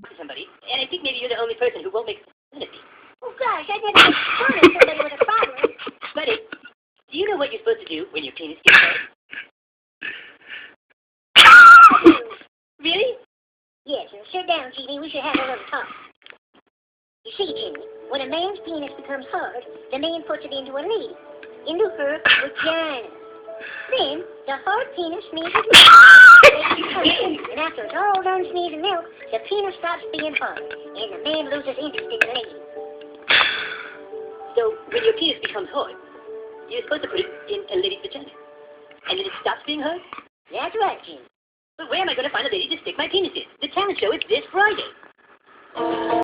to somebody, and I think maybe you're the only person who won't make fun of me. Oh gosh, I never make fun of somebody with a problem. Buddy, do you know what you're supposed to do when your penis gets hard? Really? Yes, and sit down, Jeannie. We should have a little talk. You see, Jimmy, when a man's penis becomes hard, the man puts it into a lady, into her vagina. Then, the hard penis sneezes milk. And after it's all done sneezing milk, the penis stops being hard, and the man loses interest in the lady. So, when your penis becomes hard, you're supposed to put it in a lady's vagina. And then it stops being hard? That's right, Jimmy. But where am I going to find a lady to stick my penis in? The talent show is this Friday.